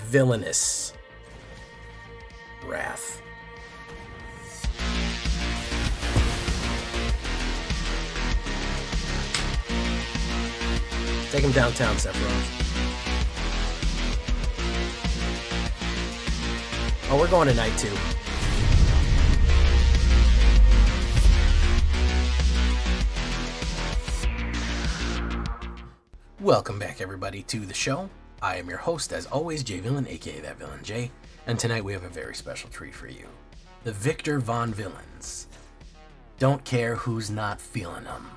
Villainous Wrath. Take him downtown, Sephiroth. Oh, we're going to night 2. Welcome back, everybody, to the show. I am your host, as always, J Villain, aka That Villain J, and tonight we have a very special treat for you. The Victor Von Villains. Don't care who's not feeling them.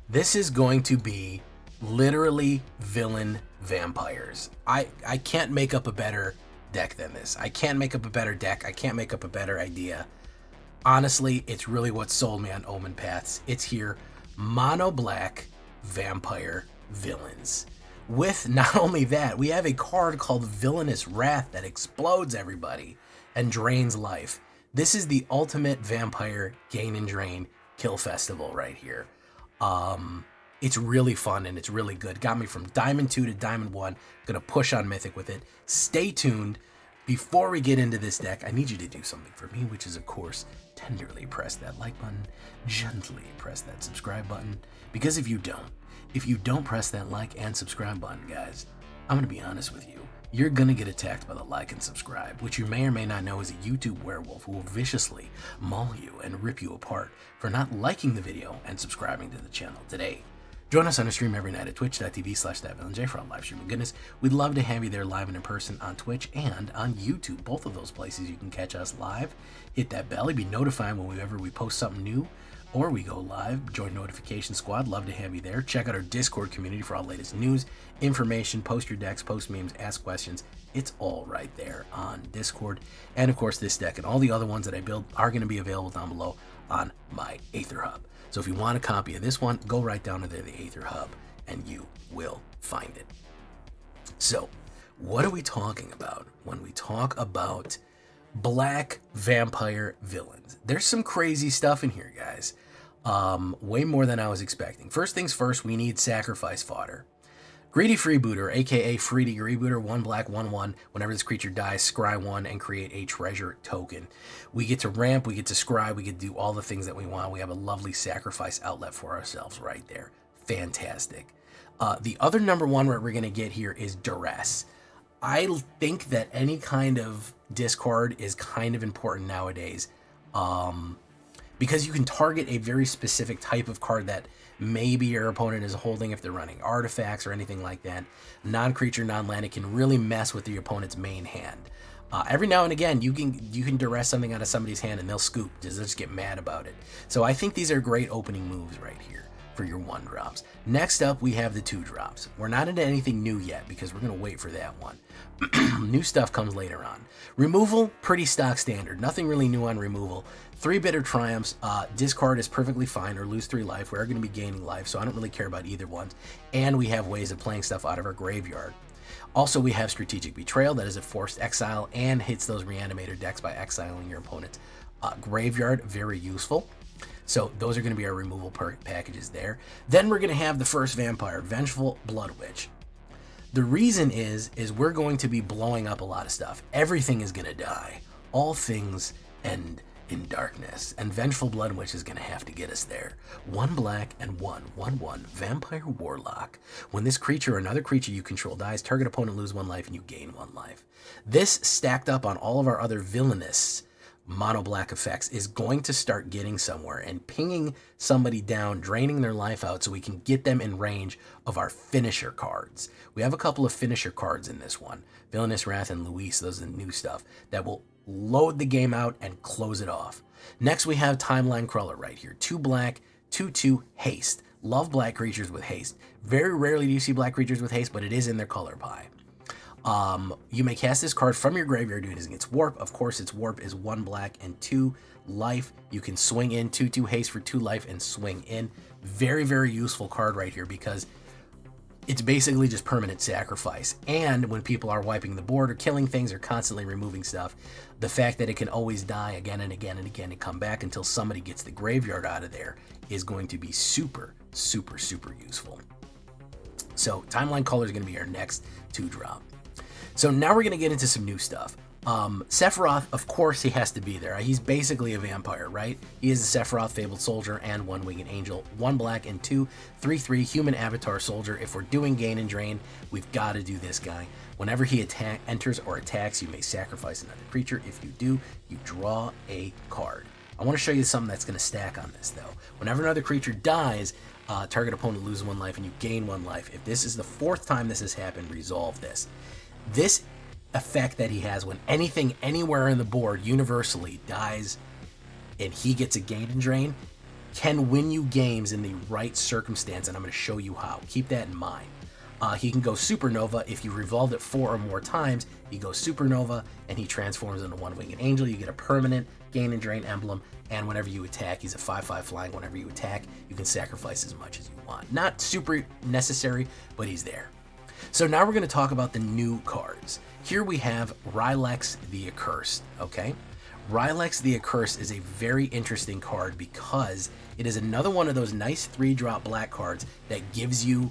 This is going to be literally villain vampires. I can't make up a better deck than this. I can't make up a better deck. I can't make up a better idea. Honestly, it's really what sold me on OMENPATHS. It's here, mono black vampire villains. With not only that, we have a card called Villainous Wrath that explodes everybody and drains life. This is the ultimate vampire gain and drain kill festival right here. It's really fun and it's really good. Got me from Diamond 2 to Diamond 1. Gonna push on Mythic with it. Stay tuned. Before we get into this deck, I need you to do something for me, which is, of course, tenderly press that like button, gently press that subscribe button, because if you don't press that like and subscribe button, guys, I'm gonna be honest with you. You're gonna get attacked by the like and subscribe, which you may or may not know is a YouTube werewolf who will viciously maul you and rip you apart for not liking the video and subscribing to the channel today. Join us on a stream every night at twitch.tv/thatvillainj for all live streaming goodness. We'd love to have you there live and in person on Twitch and on YouTube. Both of those places you can catch us live. Hit that bell, be notified whenever we post something new or we go live. Join Notification Squad, love to have you there. Check out our Discord community for all the latest news, information, post your decks, post memes, ask questions. It's all right there on Discord. And of course, this deck and all the other ones that I build are going to be available down below on my AetherHub. So if you want a copy of this one, go right down to the AetherHub and you will find it. So what are we talking about when we talk about black vampire villains? There's some crazy stuff in here, guys. Way more than I was expecting. First things first, we need sacrifice fodder. Greedy Freebooter, aka Freedy Freebooter, 1 black, 1/1. Whenever this creature dies, scry 1 and create a treasure token. We get to ramp, we get to scry, we get to do all the things that we want. We have a lovely sacrifice outlet for ourselves right there. Fantastic. The other number one we're going to get here is Duress. I think that any kind of discard is kind of important nowadays, because you can target a very specific type of card that maybe your opponent is holding if they're running artifacts or anything like that. Non-creature, non-land, it can really mess with your opponent's main hand. Every now and again, you can duress something out of somebody's hand and they'll scoop, just get mad about it. So I think these are great opening moves right here for your 1-drops. Next up, we have the 2-drops. We're not into anything new yet because we're going to wait for that one. New stuff comes later on. Removal, pretty stock standard. Nothing really new on removal. 3 Bitter Triumphs. Discard is perfectly fine or lose 3 life. We're going to be gaining life, so I don't really care about either one. And we have ways of playing stuff out of our graveyard. Also, we have Strategic Betrayal. That is a forced exile and hits those Reanimator decks by exiling your opponent's graveyard. Very useful. So those are going to be our removal packages there. Then we're going to have the first vampire, Vengeful Blood Witch. The reason is we're going to be blowing up a lot of stuff. Everything is going to die. All things end in darkness. And Vengeful Blood Witch is going to have to get us there. 1 black and 1/1 Vampire Warlock. When this creature or another creature you control dies, target opponent lose 1 life and you gain 1 life. This stacked up on all of our other villainous mono black effects is going to start getting somewhere and pinging somebody down, draining their life out so we can get them in range of our finisher cards. We have a couple of finisher cards in this one. Villainous Wrath and Luis, those are the new stuff that will load the game out and close it off. Next we have Timeline Crawler right here. 2 black, 2/2 haste. Love black creatures with haste. Very rarely do you see black creatures with haste, but it is in their color pie. You may cast this card from your graveyard using its warp. Of course, its warp is 1 black and 2 life. You can swing in 2/2 haste for 2 life and swing in. Very, very useful card right here because it's basically just permanent sacrifice. And when people are wiping the board or killing things or constantly removing stuff, the fact that it can always die again and again and again and come back until somebody gets the graveyard out of there is going to be super, super, super useful. So Timeline Crawler is going to be our next 2-drop. So now we're going to get into some new stuff. Sephiroth, of course, he has to be there. He's basically a vampire, right? He is a Sephiroth Fabled Soldier and 1 Winged Angel, 1 black and 2, 3/3 human avatar soldier. If we're doing gain and drain, we've got to do this guy. Whenever he enters or attacks, you may sacrifice another creature. If you do, you draw a card. I want to show you something that's going to stack on this, though. Whenever another creature dies, target opponent loses 1 life and you gain 1 life. If this is the 4th time this has happened, resolve this. This effect that he has when anything anywhere in the board universally dies and he gets a gain and drain can win you games in the right circumstance, and I'm going to show you how. Keep that in mind. He can go Supernova. If you revolved it 4 or more times, he goes Supernova and he transforms into 1 Winged Angel. You get a permanent gain and drain emblem, and whenever you attack, he's a 5/5 flying. Whenever you attack, you can sacrifice as much as you want. Not super necessary, but he's there. So now we're going to talk about the new cards. Here we have Rylex the Accursed, okay? Rylex the Accursed is a very interesting card because it is another one of those nice 3-drop black cards that gives you,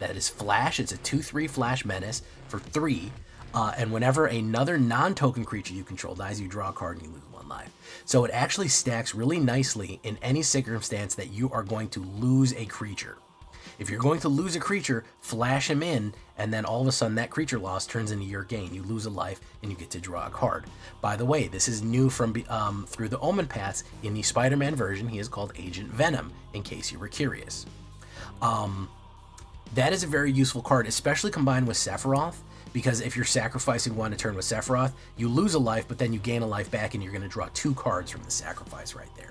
that is flash. It's a 2/3 flash menace for 3, and whenever another non-token creature you control dies, you draw a card and you lose 1 life. So it actually stacks really nicely in any circumstance that you are going to lose a creature. If you're going to lose a creature, flash him in, and then all of a sudden that creature loss turns into your gain. You lose a life, and you get to draw a card. By the way, this is new from through the OMENPATHS. In the Spider-Man version, he is called Agent Venom, in case you were curious. That is a very useful card, especially combined with Sephiroth, because if you're sacrificing 1 to turn with Sephiroth, you lose a life, but then you gain a life back, and you're going to draw 2 cards from the sacrifice right there.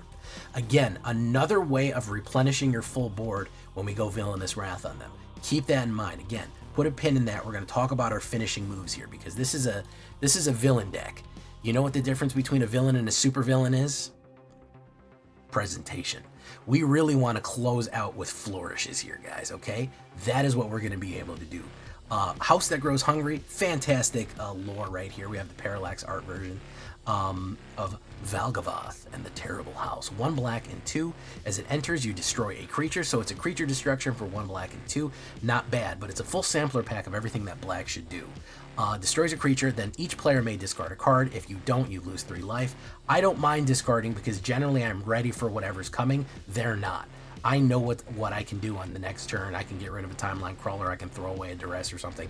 Again, another way of replenishing your full board when we go Villainous Wrath on them. Keep that in mind. Again, put a pin in that. We're going to talk about our finishing moves here because this is a villain deck. You know what the difference between a villain and a supervillain is? Presentation. We really want to close out with flourishes here, guys, okay? That is what we're going to be able to do. House That Grows Hungry, fantastic lore right here. We have the Parallax art version of Valgavoth and the Terrible House. 1 black and 2. As it enters, you destroy a creature, so it's a creature destruction for 1 black and 2. Not bad, but it's a full sampler pack of everything that black should do. Destroys a creature, then each player may discard a card. If you don't, you lose 3 life. I don't mind discarding because generally I'm ready for whatever's coming. They're not. I know what I can do on the next turn. I can get rid of a timeline crawler. I can throw away a duress or something.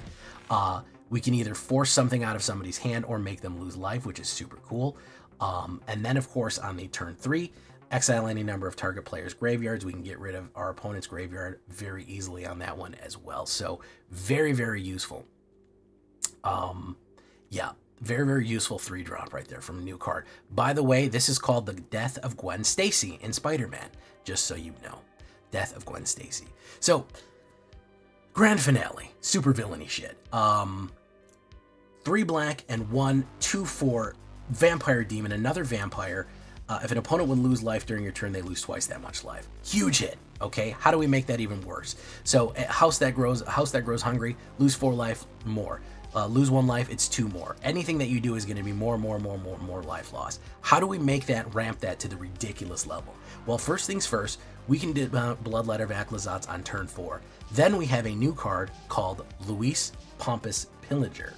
We can either force something out of somebody's hand or make them lose life, which is super cool. And then, of course, on the turn 3, exile any number of target players' graveyards. We can get rid of our opponent's graveyard very easily on that one as well. So very, very useful. Yeah, very, very useful 3-drop right there from a new card. By the way, this is called the Death of Gwen Stacy in Spider-Man, just so you know. Death of Gwen Stacy. So, grand finale, super villainy shit. 3 black and 1 2/4 vampire demon, another vampire. If an opponent would lose life during your turn, they lose twice that much life. Huge hit. Okay, how do we make that even worse? So, House That Grows Hungry, lose 4 life more. Lose 1 life, it's 2 more. Anything that you do is going to be more life loss. How do we make that, ramp that to the ridiculous level? Well, first things first, we can do Bloodletter of Aclazotz on turn 4. Then we have a new card called Luis Pompous Pillager,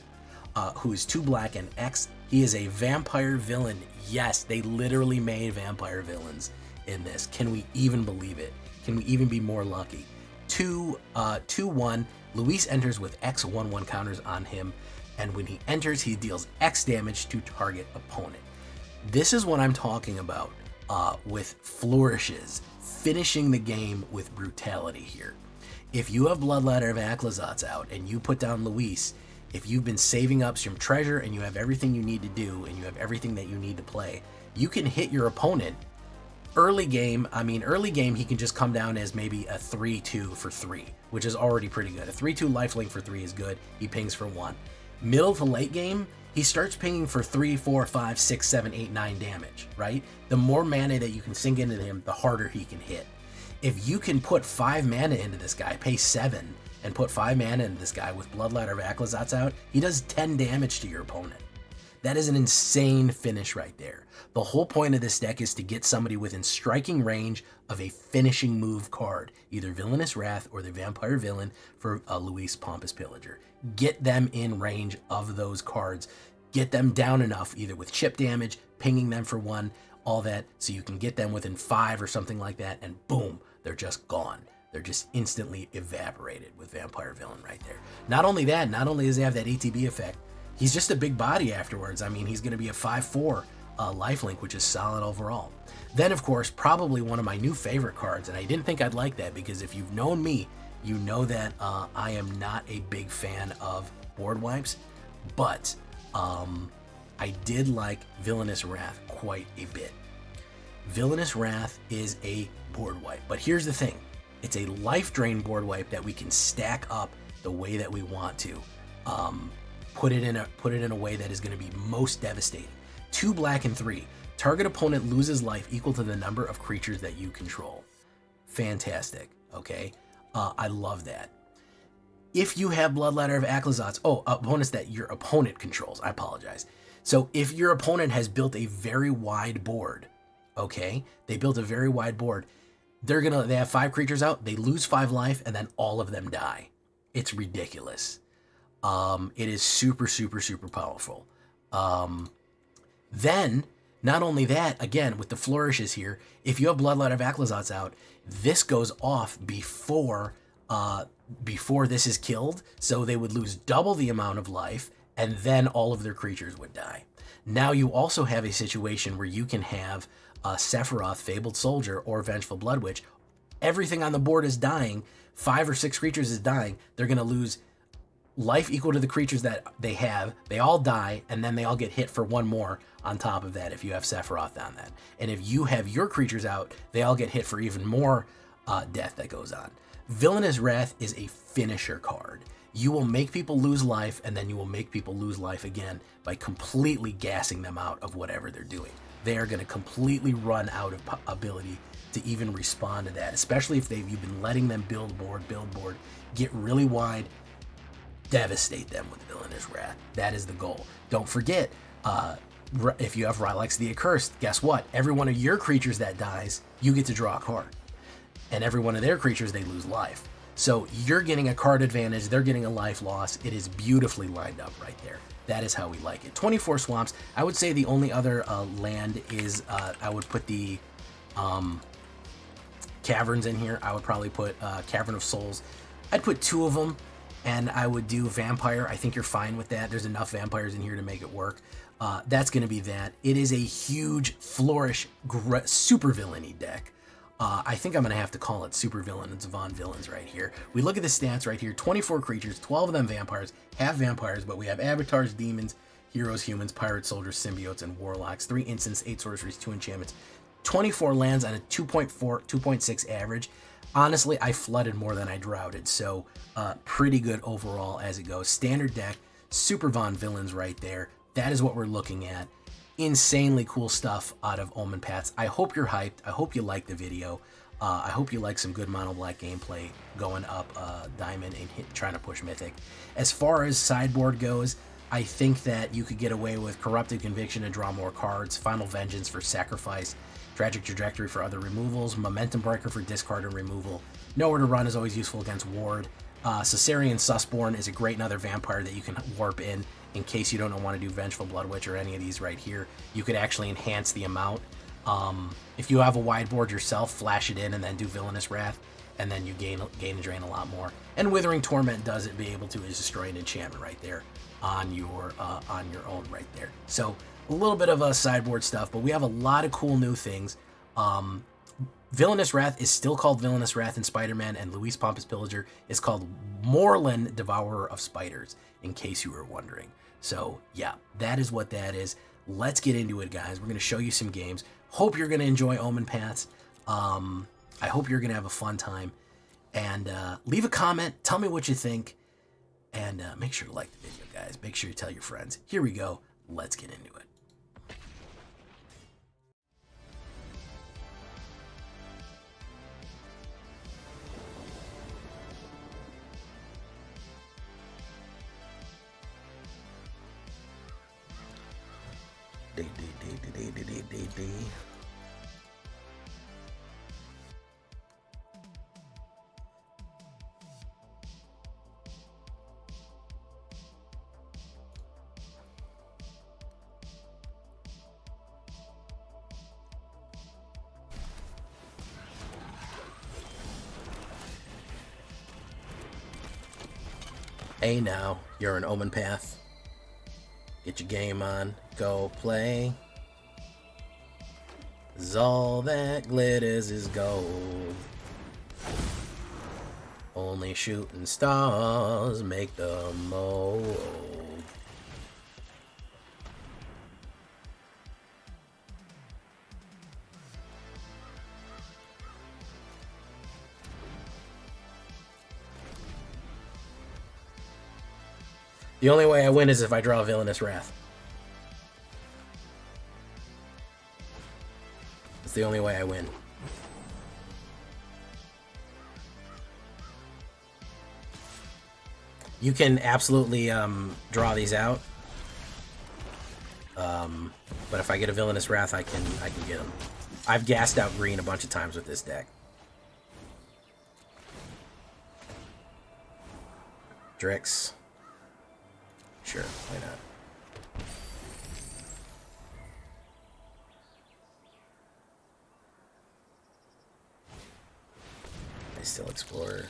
who is 2 black and X. He is a vampire villain. Yes, they literally made vampire villains in this. Can we even believe it? Can we even be more lucky? 2/1. Luis enters with X 1/1 counters on him, and when he enters, he deals X damage to target opponent. This is what I'm talking about with flourishes, finishing the game with brutality here. If you have Bloodletter of Aclazotz out and you put down Luis, if you've been saving up some treasure and you have everything you need to do and you have everything that you need to play, you can hit your opponent. Early game, he can just come down as maybe a 3/2 for 3, which is already pretty good. A 3/2 lifelink for 3 is good. He pings for 1. Middle to late game, he starts pinging for 3, 4, 5, 6, 7, 8, 9 damage, right? The more mana that you can sink into him, the harder he can hit. If you can put 5 mana into this guy, pay 7, and put 5 mana into this guy with Bloodletter of Aclazotz out, he does 10 damage to your opponent. That is an insane finish right there. The whole point of this deck is to get somebody within striking range of a finishing move card, either Villainous Wrath or the Vampire Villain for Luis Pompous Pillager. Get them in range of those cards. Get them down enough, either with chip damage, pinging them for 1, all that, so you can get them within 5 or something like that, and boom, they're just gone. They're just instantly evaporated with Vampire Villain right there. Not only that, not only does he have that ATB effect, he's just a big body afterwards. I mean, he's going to be a 5/4 lifelink, which is solid overall. Then, of course, probably one of my new favorite cards, and I didn't think I'd like that, because if you've known me, you know that I am not a big fan of board wipes, but I did like Villainous Wrath quite a bit. Villainous Wrath is a board wipe, but here's the thing. It's a life drain board wipe that we can stack up the way that we want to. Put it in a way that is going to be most devastating. 2 black and 3. Target opponent loses life equal to the number of creatures that you control. Fantastic. Okay, I love that. If you have Bloodletter of Aclazotz, opponents that your opponent controls, I apologize. So if your opponent has built a very wide board, okay, they built a very wide board, they have 5 creatures out, they lose 5 life, and then all of them die. It's ridiculous. It is super, super, super powerful. Then, not only that, again, with the flourishes here, if you have Bloodletter of Aclazotz out, this goes off before this is killed, so they would lose double the amount of life, and then all of their creatures would die. Now you also have a situation where you can have Sephiroth, Fabled Soldier, or Vengeful Blood Witch. Everything on the board is dying. 5 or 6 creatures is dying. They're going to lose life equal to the creatures that they have. They all die, and then they all get hit for 1 more on top of that if you have Sephiroth on that. And if you have your creatures out, they all get hit for even more death that goes on. Villainous Wrath is a finisher card. You will make people lose life, and then you will make people lose life again by completely gassing them out of whatever they're doing. They are going to completely run out of ability to even respond to that, especially if you've been letting them build board, get really wide, devastate them with Villainous Wrath. That is the goal. Don't forget, if you have Rylex the Accursed, guess what? Every one of your creatures that dies, you get to draw a card. And every one of their creatures, they lose life. So you're getting a card advantage, they're getting a life loss. It is beautifully lined up right there. That is how we like it. 24 swamps. I would say the only other land is, I would put the caverns in here. I would probably put Cavern of Souls. I'd put 2 of them, and I would do Vampire. I think you're fine with that. There's enough vampires in here to make it work. That's going to be that. It is a huge flourish, super villainy deck. I think I'm going to have to call it Super Villain and Von Villains right here. We look at the stats right here. 24 creatures, 12 of them vampires, half vampires, but we have avatars, demons, heroes, humans, pirates, soldiers, symbiotes, and warlocks. 3 instants, 8 sorceries, 2 enchantments, 24 lands on a 2.6 average. Honestly, I flooded more than I droughted, so pretty good overall as it goes. Standard deck, Super Von Villains right there. That is what we're looking at. Insanely cool stuff out of OMENPATHS. I hope you're hyped. I hope you like the video. I hope you like some good mono black gameplay going up Diamond and trying to push Mythic. As far as sideboard goes, I think that you could get away with Corrupted Conviction and draw more cards, Final Vengeance for sacrifice, Tragic Trajectory for other removals, Momentum Breaker for discard and removal. Nowhere to Run is always useful against Ward. Caesarian Sussborn is a great another vampire that you can warp in case you don't want to do Vengeful Blood Witch or any of these right here. You could actually enhance the amount. If you have a wide board yourself, flash it in and then do Villainous Wrath, and then you gain and drain a lot more. And Withering Torment does it be able to is destroy an enchantment right there on your own right there. So a little bit of sideboard stuff, but we have a lot of cool new things. Villainous Wrath is still called Villainous Wrath in Spider-Man, and Luis Pompous Pillager is called Morlun, Devourer of Spiders, in case you were wondering. So yeah, that is what that is. Let's get into it, guys. We're going to show you some games. Hope you're going to enjoy OMENPATHS. I hope you're going to have a fun time. And leave a comment. Tell me what you think. And make sure to like the video, guys. Make sure you tell your friends. Here we go. Let's get into it. Hey now, you're an OMENPATH. Get your game on, go play. 'Cause all that glitters is gold. Only shooting stars make the mold. The only way I win is if I draw Villainous Wrath. It's the only way I win. You can absolutely draw these out. But if I get a Villainous Wrath, I can get them. I've gassed out green a bunch of times with this deck. Drix. Sure, why not? I still Explorer.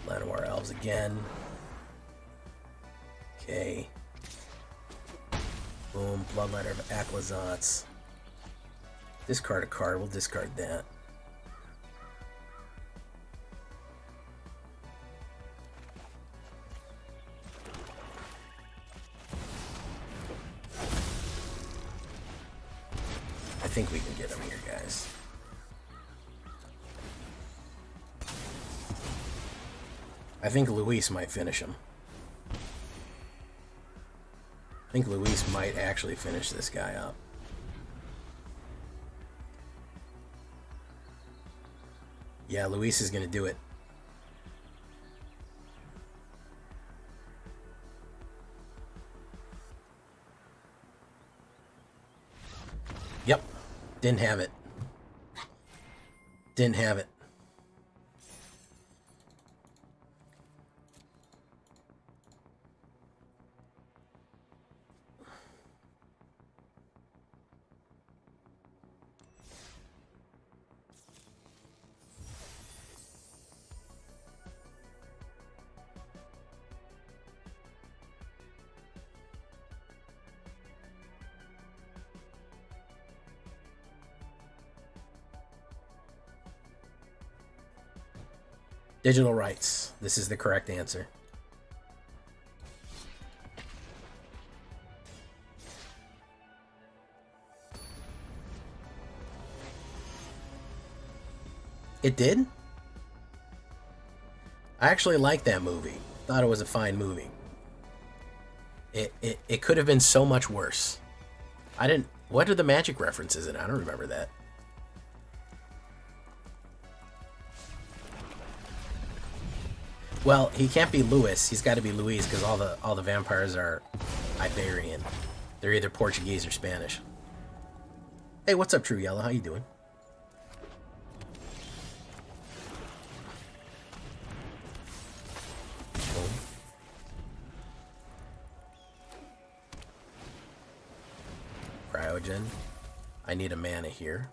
Llanowar Elves again. Okay. Boom. Bloodletter of Aquazats. Discard a card. We'll discard that. I think we can get him here, guys. I think Luis might finish him. I think Luis might actually finish this guy up. Yeah, Luis is going to do it. Yep. Didn't have it. Didn't have it. Digital rights. This is the correct answer. It did? I actually liked that movie. Thought it was a fine movie. It could have been so much worse. I didn't... What are the magic references in it? I don't remember that. Well, he can't be Lewis. He's got to be Luis because all the vampires are Iberian. They're either Portuguese or Spanish. Hey, what's up, True Yellow? How you doing? Cryogen. I need a mana here.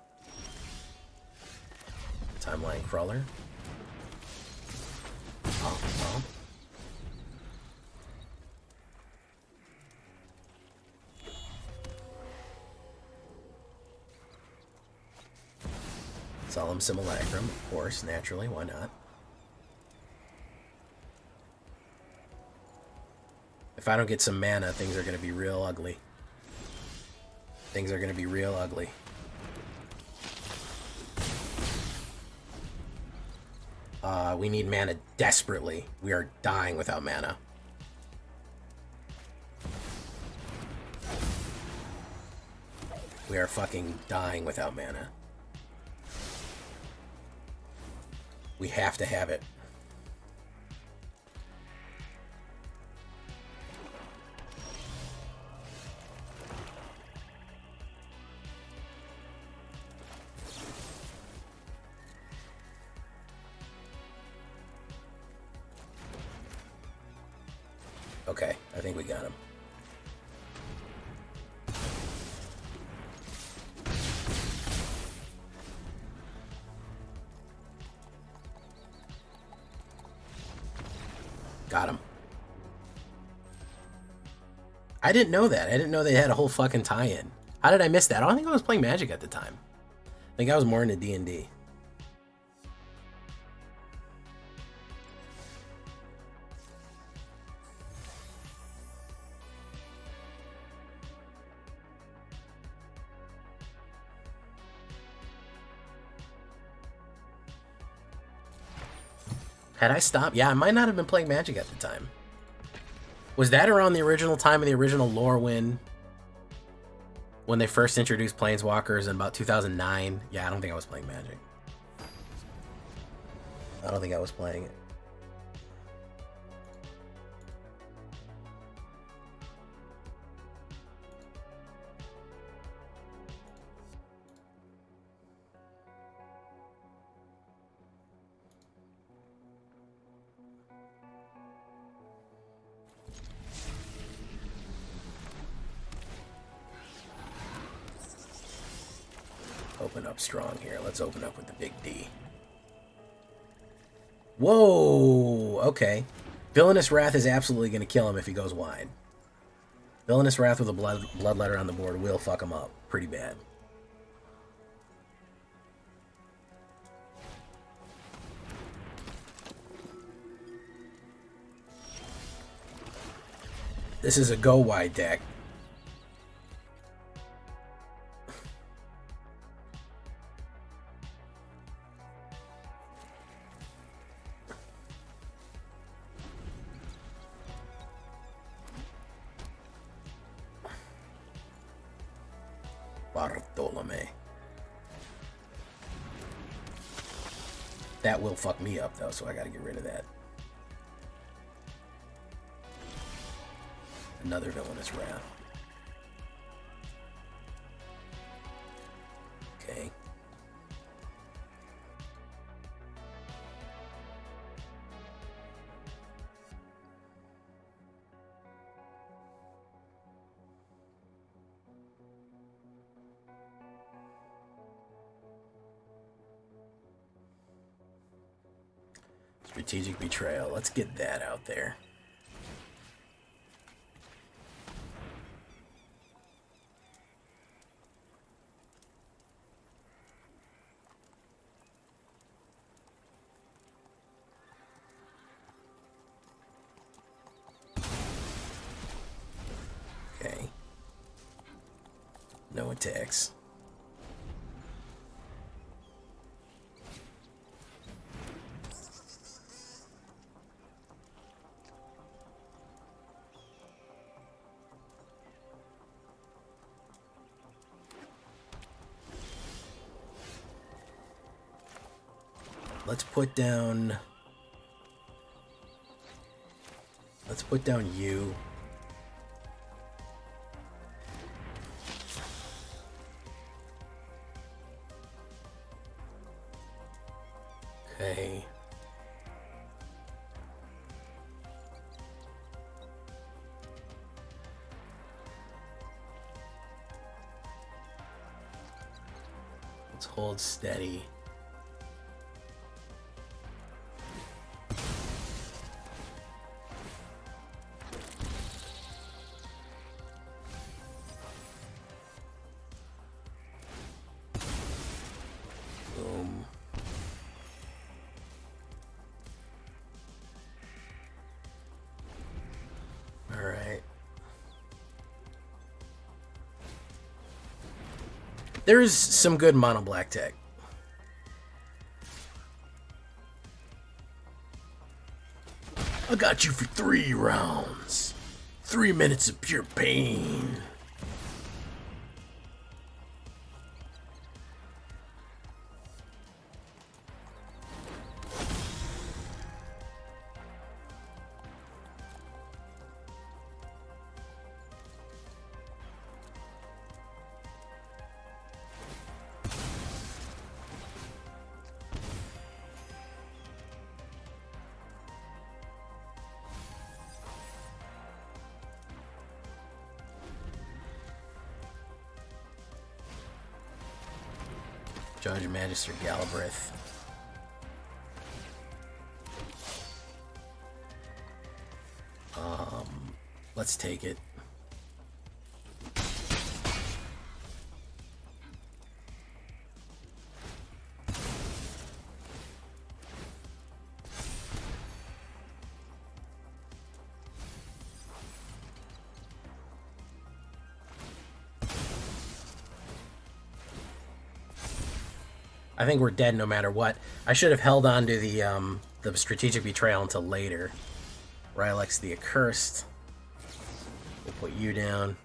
Timeline Crawler. Oh. Solemn Simulacrum, of course, naturally, why not? If I don't get some mana, things are going to be real ugly. Things are going to be real ugly. We need mana desperately. We are dying without mana. We are fucking dying without mana. We have to have it. Okay, I think we got him. Got him. I didn't know that. I didn't know they had a whole fucking tie-in. How did I miss that? I don't think I was playing Magic at the time. I think I was more into D&D. Had I stopped? Yeah, I might not have been playing Magic at the time. Was that around the original time of the original lore when they first introduced Planeswalkers in about 2009? Yeah, I don't think I was playing Magic. I don't think I was playing it. Open up strong here. Let's open up with the big D. Whoa! Okay. Villainous Wrath is absolutely going to kill him if he goes wide. Villainous Wrath with a bloodletter on the board will fuck him up pretty bad. This is a go wide deck. Bartolome. That will fuck me up though, so I gotta get rid of that. Another Villainous Wrath. Okay. Strategic Betrayal. Let's get that out there. Okay. No attacks. Let's put down you. Okay. steady. Boom. All right. There's some good mono black tech. I got you for 3 rounds. 3 minutes of pure pain. Judge Magister Galbraith. Let's take it. I think we're dead no matter what. I should have held on to the strategic betrayal until later. Rylex the Accursed. We'll put you down.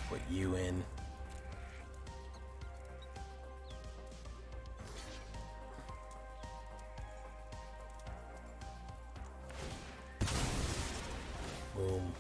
Put you in. Boom.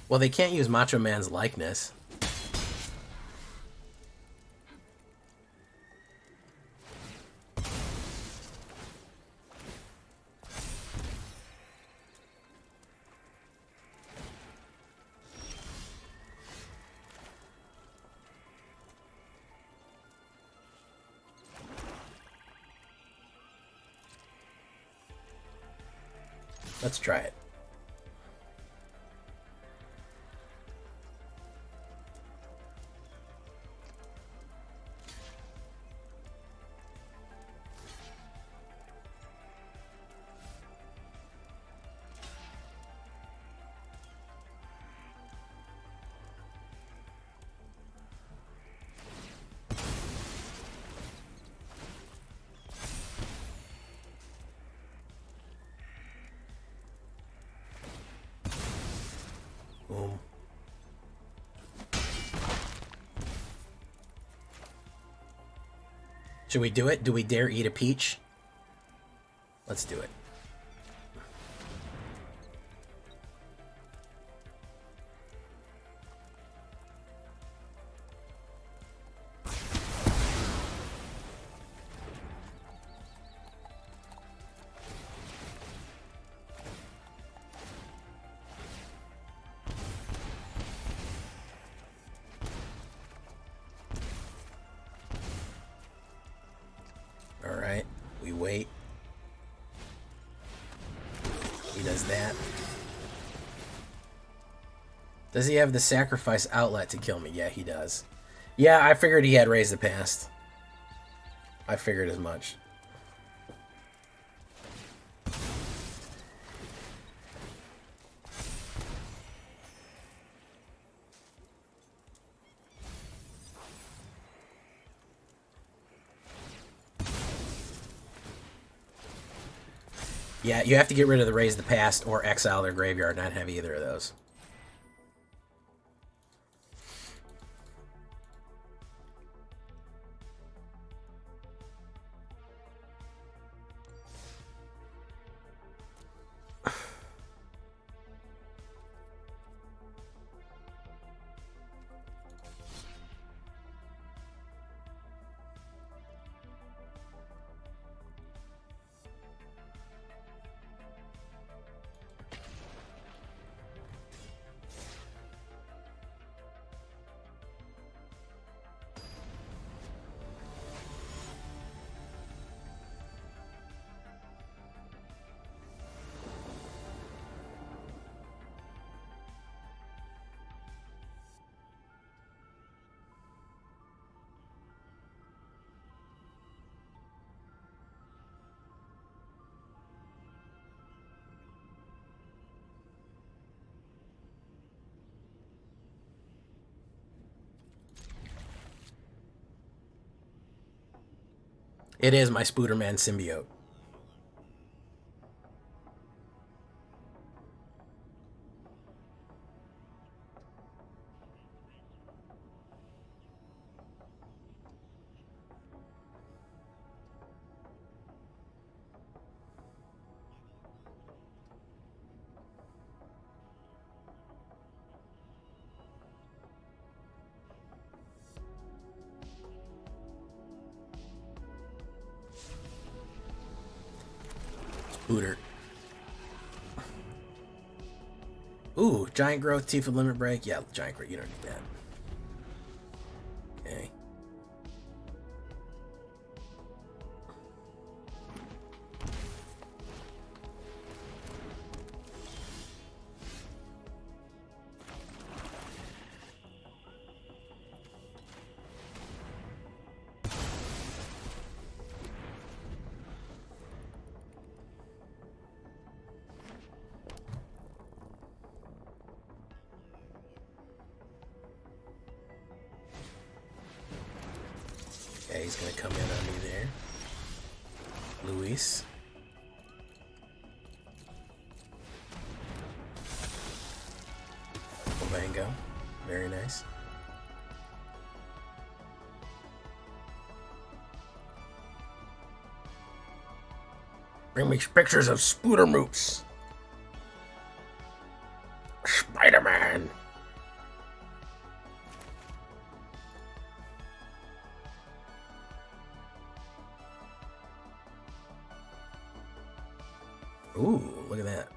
Well, they can't use Macho Man's likeness. Let's try it. Boom. Should we do it? Do we dare eat a peach? Let's do it. Alright, we wait. He does that. Does he have the sacrifice outlet to kill me? Yeah, he does. Yeah, I figured he had Raise the Past. I figured as much. Yeah, you have to get rid of the Raise the Past or exile their graveyard, not have either of those. It is my Spooderman symbiote. Spooder. Ooh, giant growth, Tifa limit break. Yeah, giant growth. You don't need that. Okay. Okay, he's gonna come in on me there. Luis. Mango. Very nice. Bring me pictures of Spooder Moose. Spider-Man. Ooh, look at that.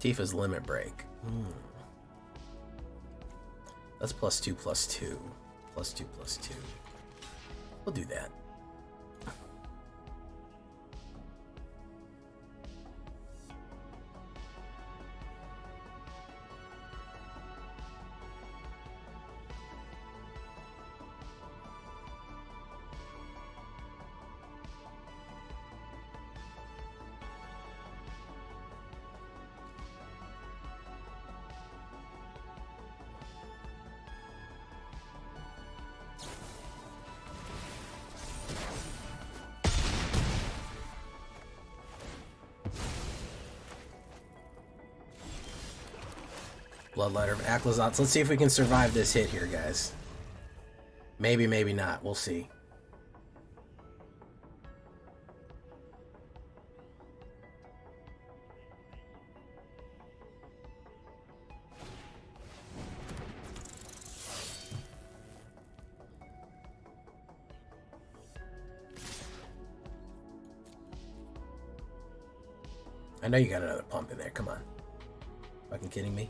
Tifa's limit break. That's +2, +2. +2, +2. We'll do that. Bloodletter of Aclazotz. Let's see if we can survive this hit here, guys. Maybe, maybe not. We'll see. I know you got another pump in there. Come on. Fucking kidding me?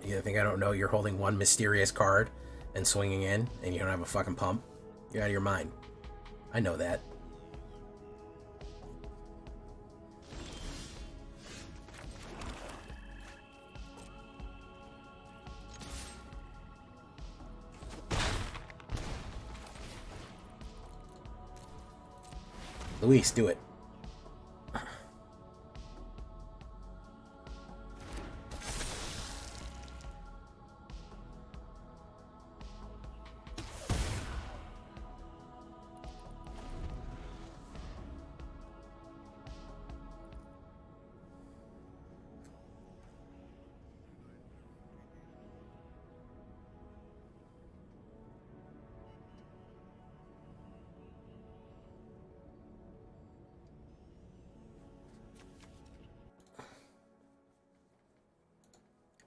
You think I don't know you're holding one mysterious card and swinging in and you don't have a fucking pump? You're out of your mind. I know that. Luis, do it.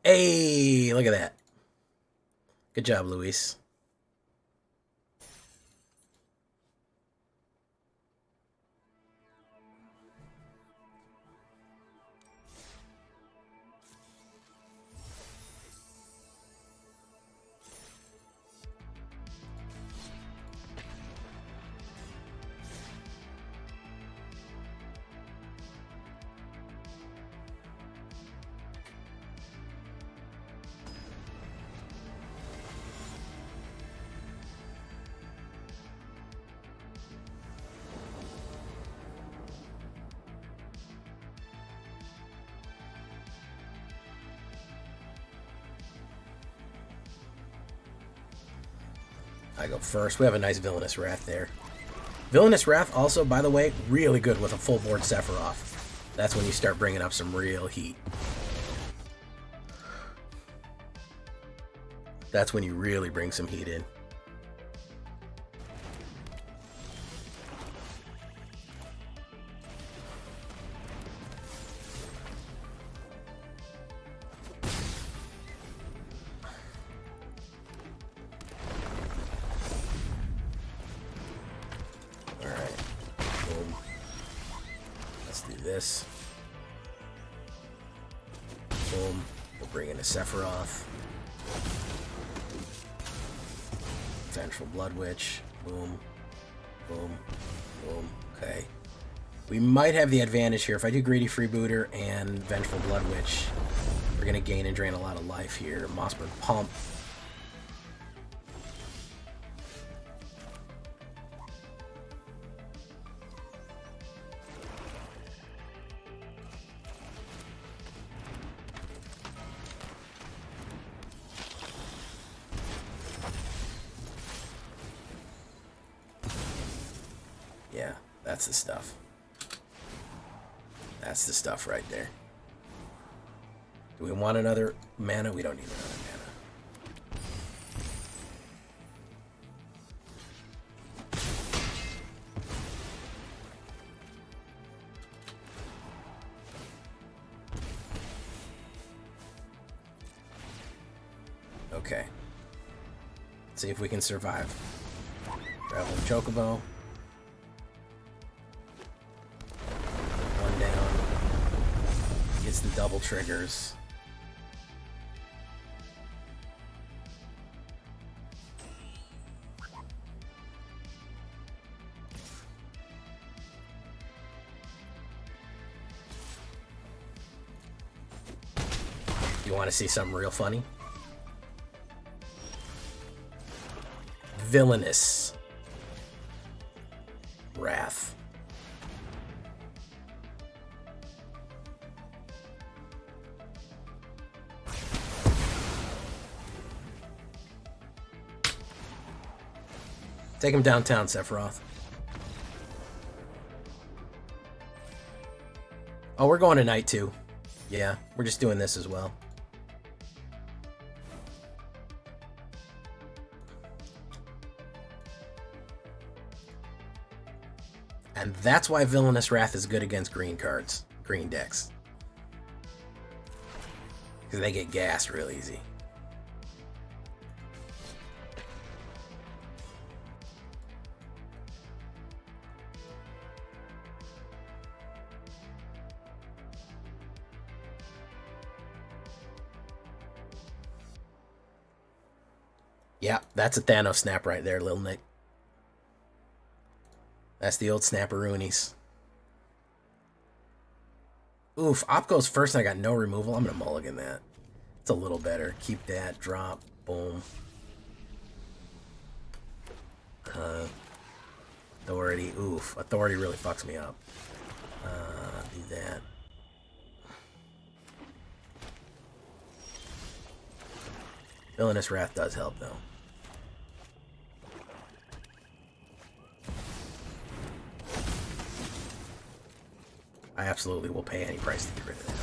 Hey, look at that. Good job, Luis. I go first. We have a nice Villainous Wrath there. Villainous Wrath also, by the way, really good with a full board Sephiroth. That's when you start bringing up some real heat. That's when you really bring some heat in. This. Boom. We'll bring in a Sephiroth. Vengeful Blood Witch. Boom. Boom. Boom. Okay. We might have the advantage here. If I do Greedy Freebooter and Vengeful Blood Witch, we're going to gain and drain a lot of life here. Mossberg Pump. Yeah, that's the stuff. That's the stuff right there. Do we want another mana? We don't need another mana. Okay. Let's see if we can survive. Traveling Chocobo. Gets the double triggers. You want to see something real funny? Villainous Wrath. Take him downtown, Sephiroth. Oh, we're going to night 2. Yeah, we're just doing this as well. And that's why Villainous Wrath is good against green cards, green decks. Because they get gassed real easy. Yeah, that's a Thanos snap right there, Lil Nick. That's the old snapperoonies. Oof, Op goes first and I got no removal. I'm going to mulligan that. It's a little better. Keep that, drop, boom. Authority, oof. Authority really fucks me up. Do that. Villainous Wrath does help, though. I absolutely will pay any price to get rid of that.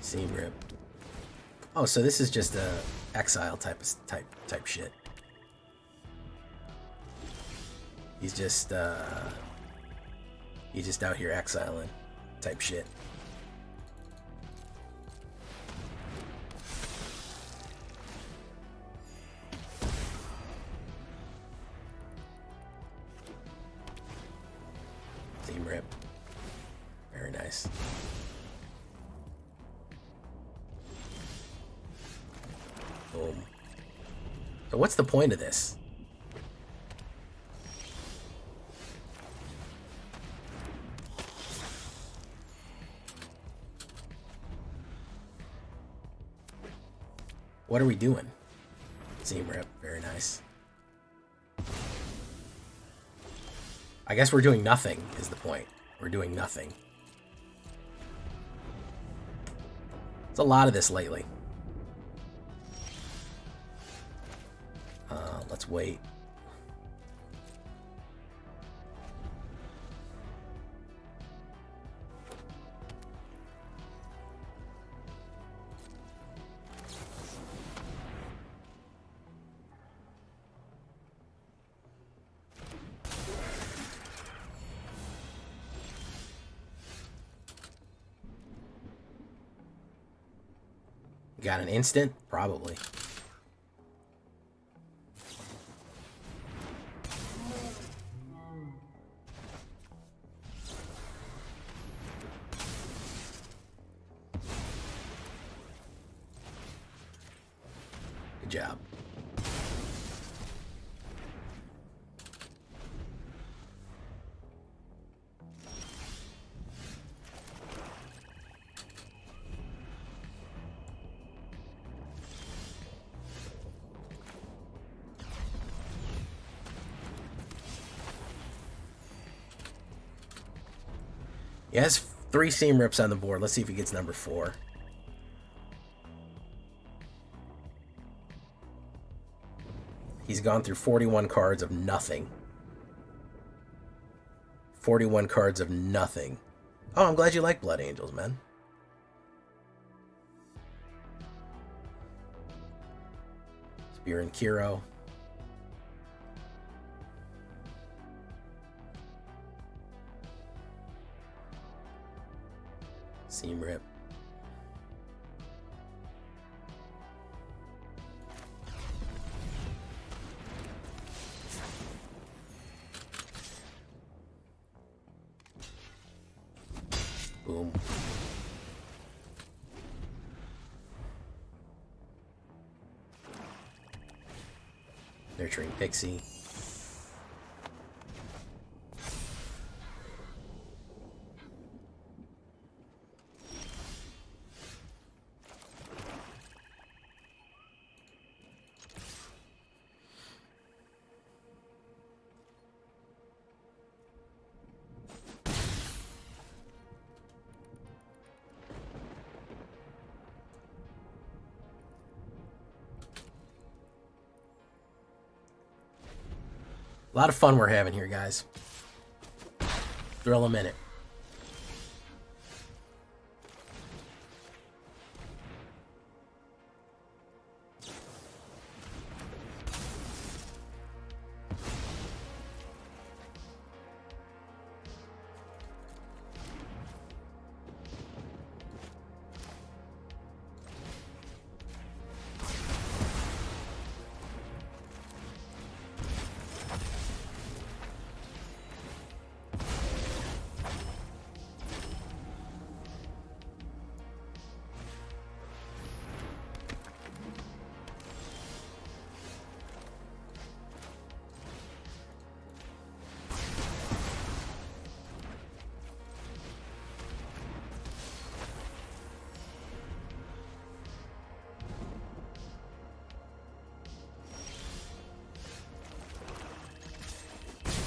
Seam rip. Oh, so this is just a exile type shit. He's just out here exiling type shit. Seam rip. Very nice. Boom. So what's the point of this? What are we doing? Seam rip. Very nice. I guess we're doing nothing, is the point. We're doing nothing. It's a lot of this lately. Let's wait. Got an instant? Probably. Good job. He has 3 seam rips on the board. Let's see if he gets number 4. He's gone through 41 cards of nothing. 41 cards of nothing. Oh, I'm glad you like Blood Angels, man. Spear and Kiro. Seam rip. Boom. Nurturing Pixie. A lot of fun we're having here, guys. Thrill a minute.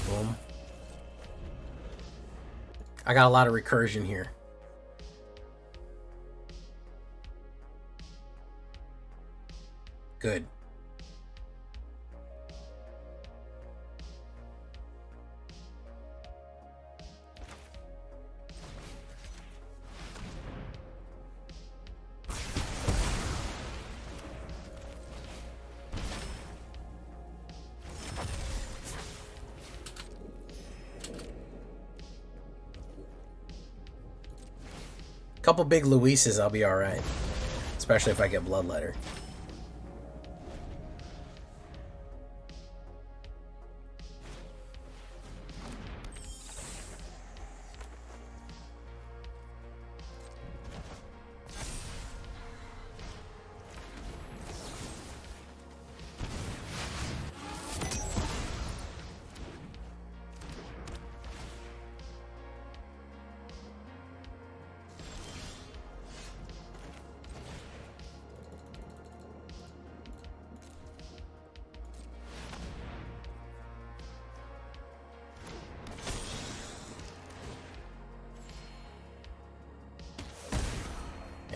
Boom. I got a lot of recursion here. Good. Couple big Luises, I'll be alright. Especially if I get Bloodletter.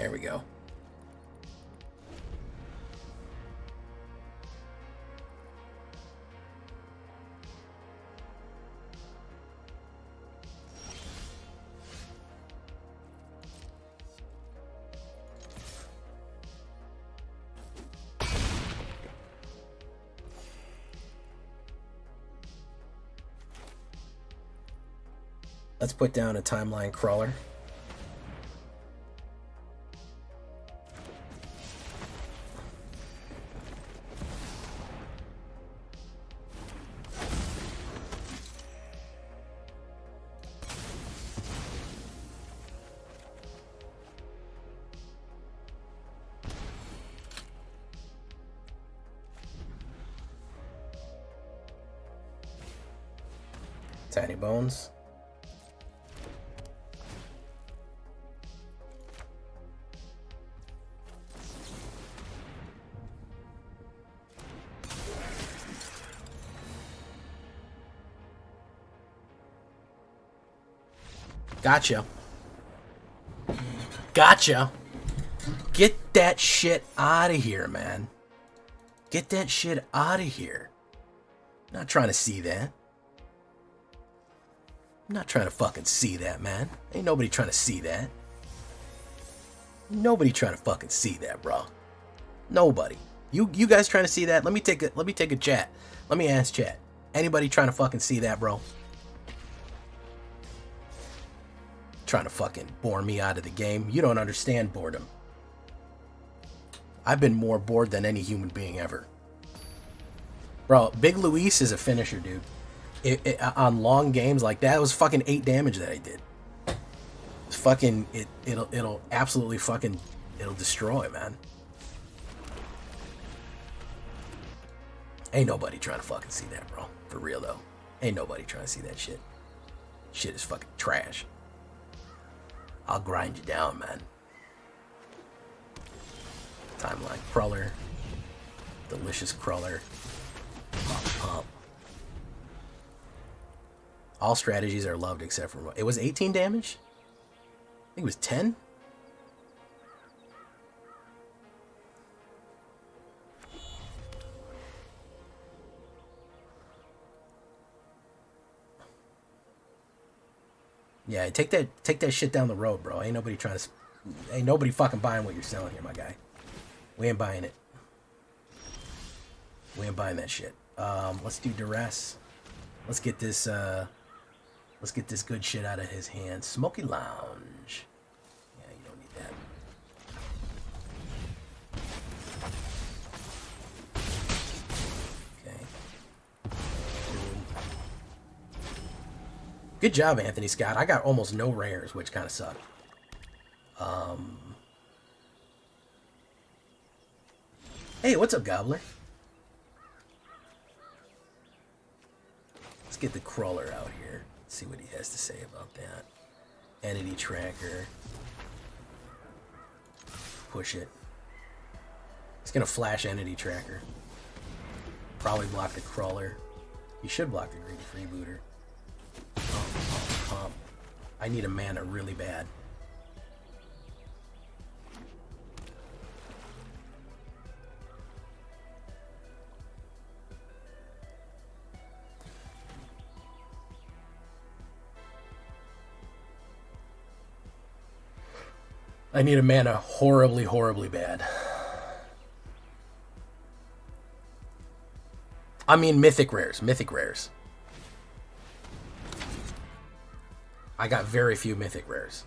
There we go. Let's put down a timeline crawler. Tiny bones. Gotcha. Gotcha. Get that shit out of here, man. Get that shit out of here. Not trying to see that. I'm not trying to fucking see that, man. Ain't nobody trying to see that. Nobody trying to fucking see that, bro. Nobody. You guys trying to see that? Let me take a chat. Let me ask chat. Anybody trying to fucking see that, bro? Trying to fucking bore me out of the game. You don't understand boredom. I've been more bored than any human being ever. Bro, Big Luis is a finisher, dude. On long games like that, it was fucking 8 damage that I did. It's fucking, it'll absolutely fucking, it'll destroy, man. Ain't nobody trying to fucking see that, bro. For real, though. Ain't nobody trying to see that shit. Shit is fucking trash. I'll grind you down, man. Timeline crawler. Delicious crawler. Pump, pump. All strategies are loved except for... It was 18 damage? I think it was 10? Yeah, take that shit down the road, bro. Ain't nobody trying to... Ain't nobody fucking buying what you're selling here, my guy. We ain't buying it. We ain't buying that shit. Let's do duress. Let's get this good shit out of his hands. Smoky Lounge. Yeah, you don't need that. Okay. Good job, Anthony Scott. I got almost no rares, which kind of sucked. Hey, what's up, Gobbler? Let's get the crawler out here. See what he has to say about that. Entity tracker. Push it. It's gonna flash entity tracker. Probably block the crawler. You should block the greedy freebooter. Pump, pump, pump. I need a mana really bad. I need a mana horribly, horribly bad. I mean mythic rares, mythic rares. I got very few mythic rares.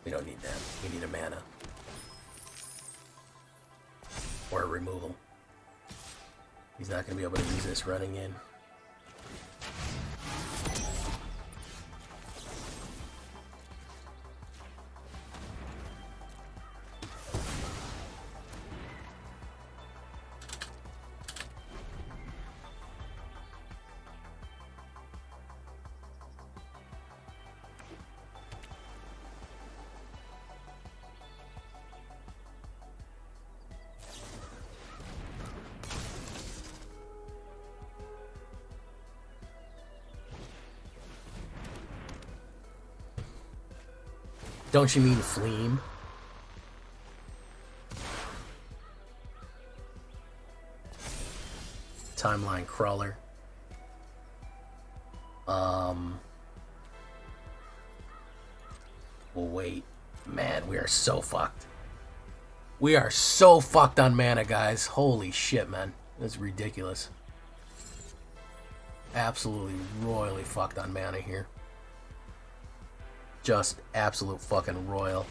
We don't need that. We need a mana. Or a removal. He's not going to be able to use this running in. Don't you mean Fleam? Timeline crawler. Well, wait. Man, we are so fucked. We are so fucked on mana, guys. Holy shit, man. That's ridiculous. Absolutely royally fucked on mana here. Just absolute fucking royal.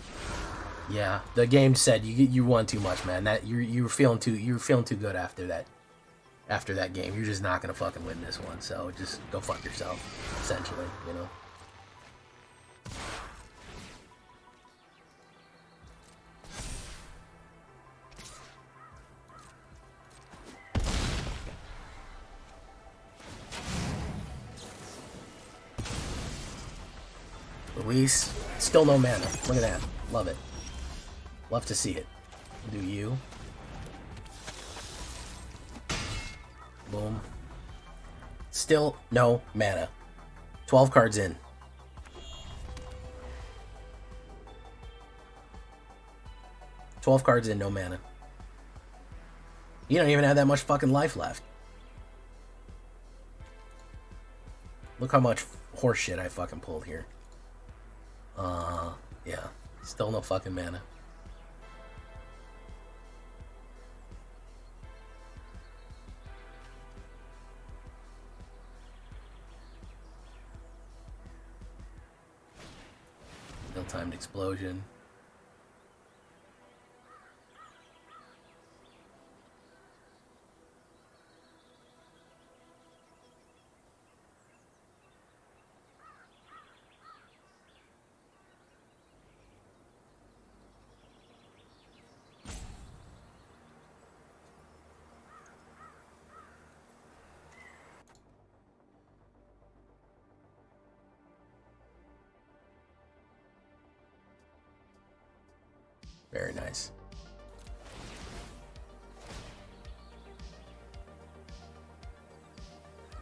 Yeah, the game said you won too much, man. That you were feeling too good after that. After that game, you're just not gonna fucking win this one. So just go fuck yourself, essentially, you know. Luis, still no mana. Look at that. Love it. Love to see it. Do you? Boom. Still no mana. 12 cards in. No mana. You don't even have that much fucking life left. Look how much horseshit I fucking pulled here. Yeah. Still no fucking mana. Ill-timed explosion. Very nice.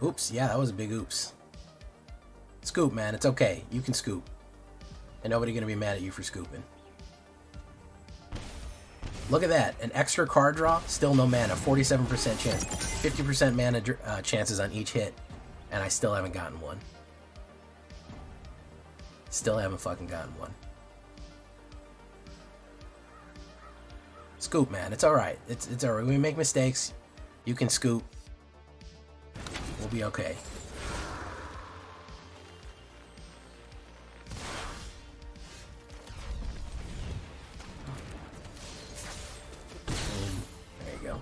Oops, yeah, that was a big oops. Scoop, man, it's okay. You can scoop. And nobody gonna be mad at you for scooping. Look at that, an extra card draw, still no mana, 47% chance. 50% mana chances on each hit, and I still haven't gotten one. Still haven't fucking gotten one. Scoop, man. It's alright. It's alright. We make mistakes. You can scoop. We'll be okay. There you go.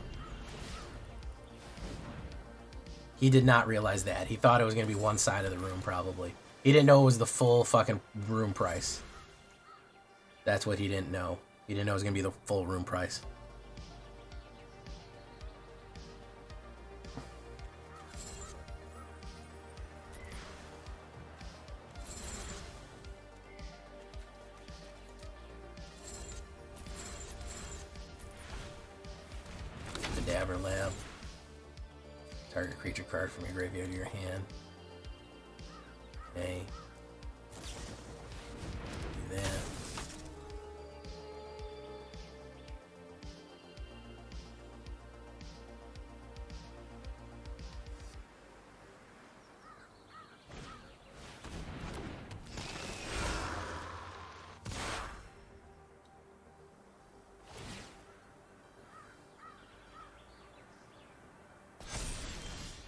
He did not realize that. He thought it was going to be one side of the room, probably. He didn't know it was the full fucking room price. That's what he didn't know. He didn't know it was going to be the full room price. Cadaver Lab. Target creature card from your graveyard to your hand. Okay. Do that.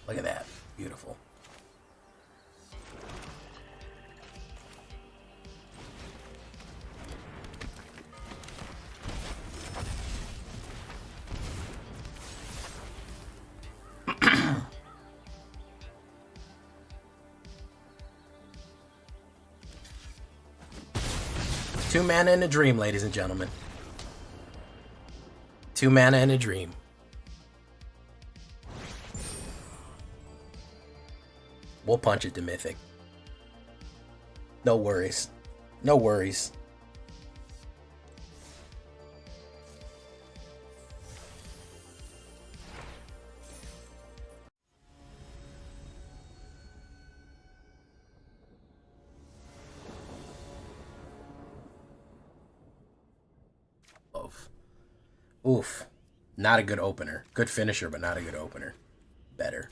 Look at that. Beautiful. Two mana in a dream, ladies and gentlemen. 2 mana in a dream. We'll punch it to Mythic. No worries. No worries. Oof. Not a good opener. Good finisher, but not a good opener. Better.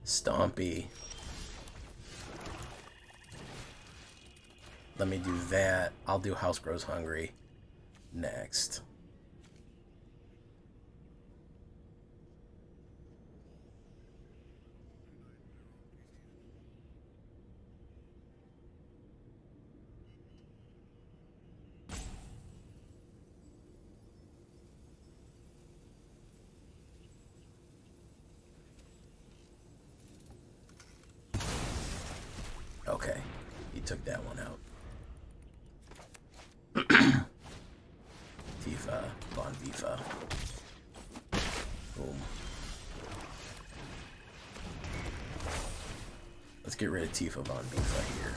Stompy. Let me do that. I'll do House Grows Hungry next. Okay, he took that one out. Tifa, Von Vifa. Boom. Let's get rid of Tifa Von Vifa here.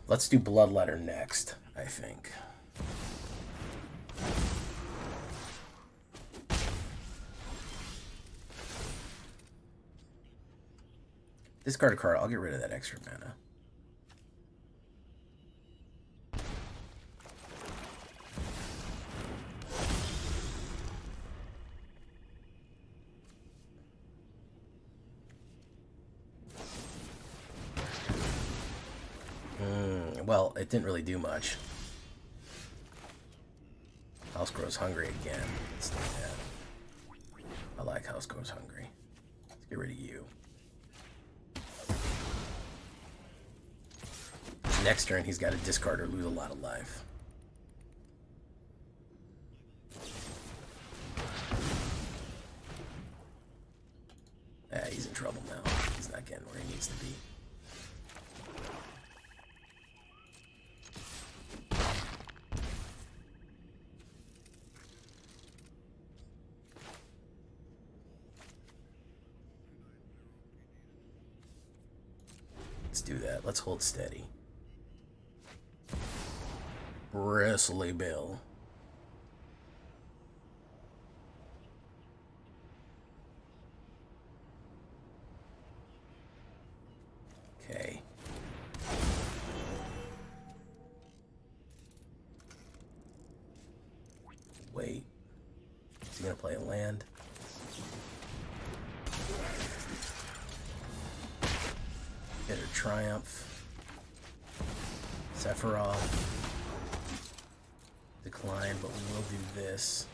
Let's do Bloodletter next, I think. Discard a card. I'll get rid of that extra mana. Well, it didn't really do much. House Grows Hungry again. Let's do that. I like House Grows Hungry. Let's get rid of you. Next turn, he's got to discard or lose a lot of life. He's in trouble now. He's not getting where he needs to be. Let's do that. Let's hold steady. Bristly Bill. Okay. Wait. Is he gonna play a land? Bitter Triumph. Sephiroth. Decline, but we will do this.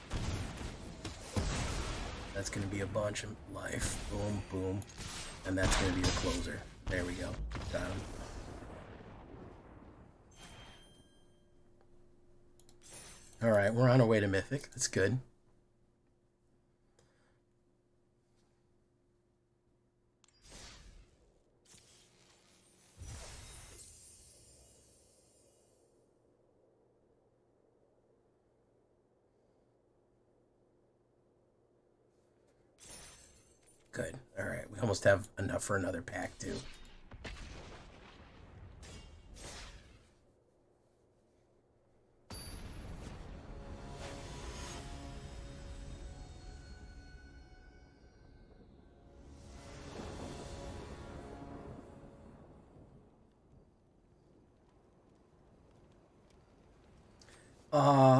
That's going to be a bunch of life. Boom, boom. And that's going to be the closer. There we go. Got him. Alright, we're on our way to Mythic. That's good. Good. Alright, we almost have enough for another pack, too.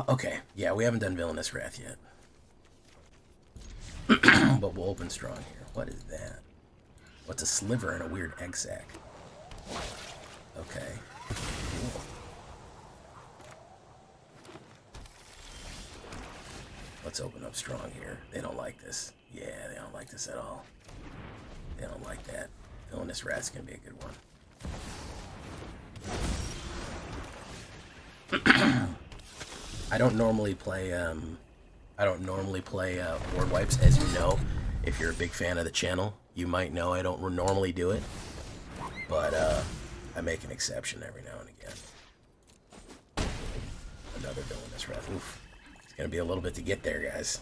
Okay. Yeah, we haven't done Villainous Wrath yet. But we'll open strong here. What is that? What's a sliver and a weird egg sack? Okay. Cool. Let's open up strong here. They don't like this. Yeah, they don't like this at all. They don't like that. Villainous Wrath's gonna be a good one. I don't normally play board wipes, as you know, if you're a big fan of the channel. You might know I don't normally do it, but I make an exception every now and again. Another Villainous Wrath. Oof. It's going to be a little bit to get there, guys.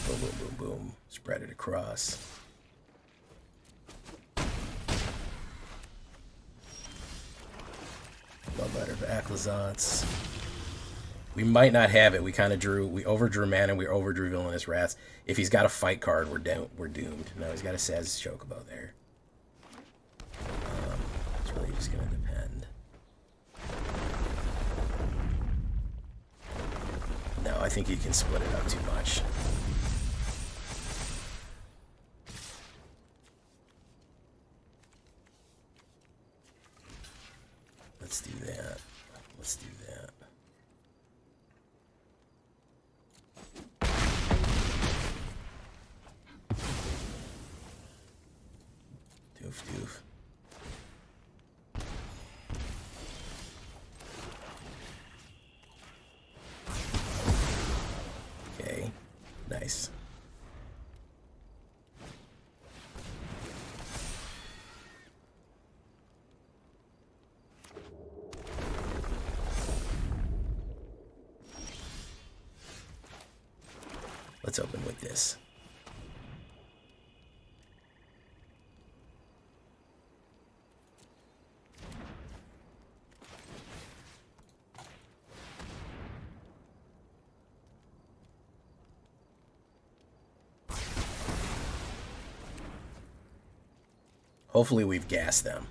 Boom, boom, boom, boom. Spread it across. Love letter of Aclazants. We might not have it. We kind of drew. We overdrew mana. We overdrew Villainous Wraths. If he's got a fight card, we're doomed. No, he's got a Saz Chocobo there. It's really just gonna depend. No, I think you can split it up too much. Let's do that. Let's do that. Doof, doof. Okay, nice. Let's open with this. Hopefully we've gassed them.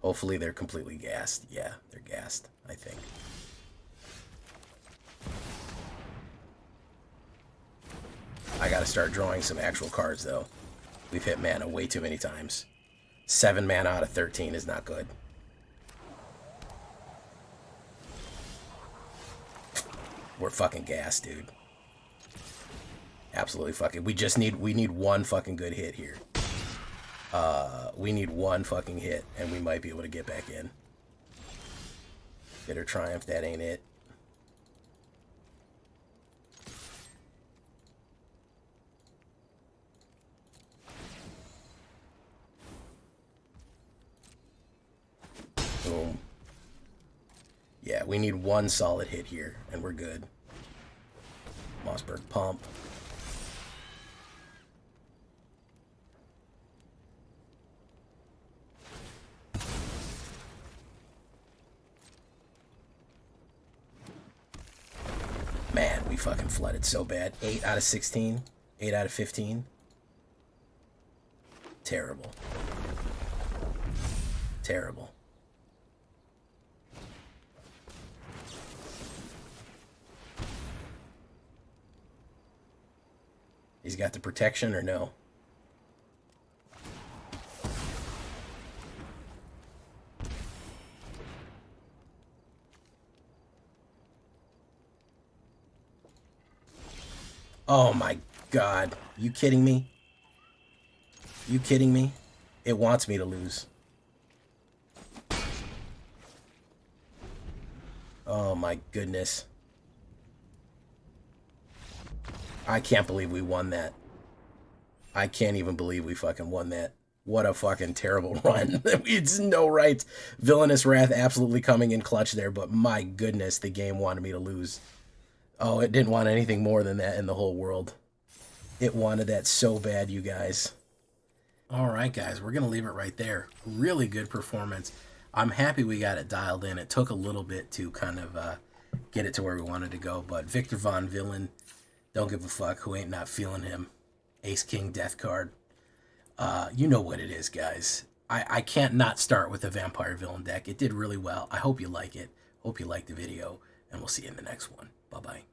Hopefully they're completely gassed. Yeah, they're gassed, I think. I gotta start drawing some actual cards, though. We've hit mana way too many times. 7 mana out of 13 is not good. We're fucking gassed, dude. Absolutely fucking. We need one fucking good hit here. We need one fucking hit, and we might be able to get back in. Bitter Triumph, that ain't it. Boom. Yeah, we need one solid hit here, and we're good. Mossberg Pump. Man, we fucking flooded so bad. 8 out of 16. 8 out of 15. Terrible. Terrible. He's got the protection or no? Oh my god. You kidding me? You kidding me? It wants me to lose. Oh my goodness. I can't believe we won that. I can't even believe we fucking won that. What a fucking terrible run. It's no right. Villainous Wrath absolutely coming in clutch there, but my goodness, the game wanted me to lose. Oh, it didn't want anything more than that in the whole world. It wanted that so bad, you guys. All right, guys, we're going to leave it right there. Really good performance. I'm happy we got it dialed in. It took a little bit to kind of get it to where we wanted to go, but Victor Von Villain, don't give a fuck who ain't not feeling him. Ace King Death card. You know what it is, guys. I can't not start with a Vampire Villain deck. It did really well. I hope you like it. Hope you like the video, and we'll see you in the next one. Bye-bye.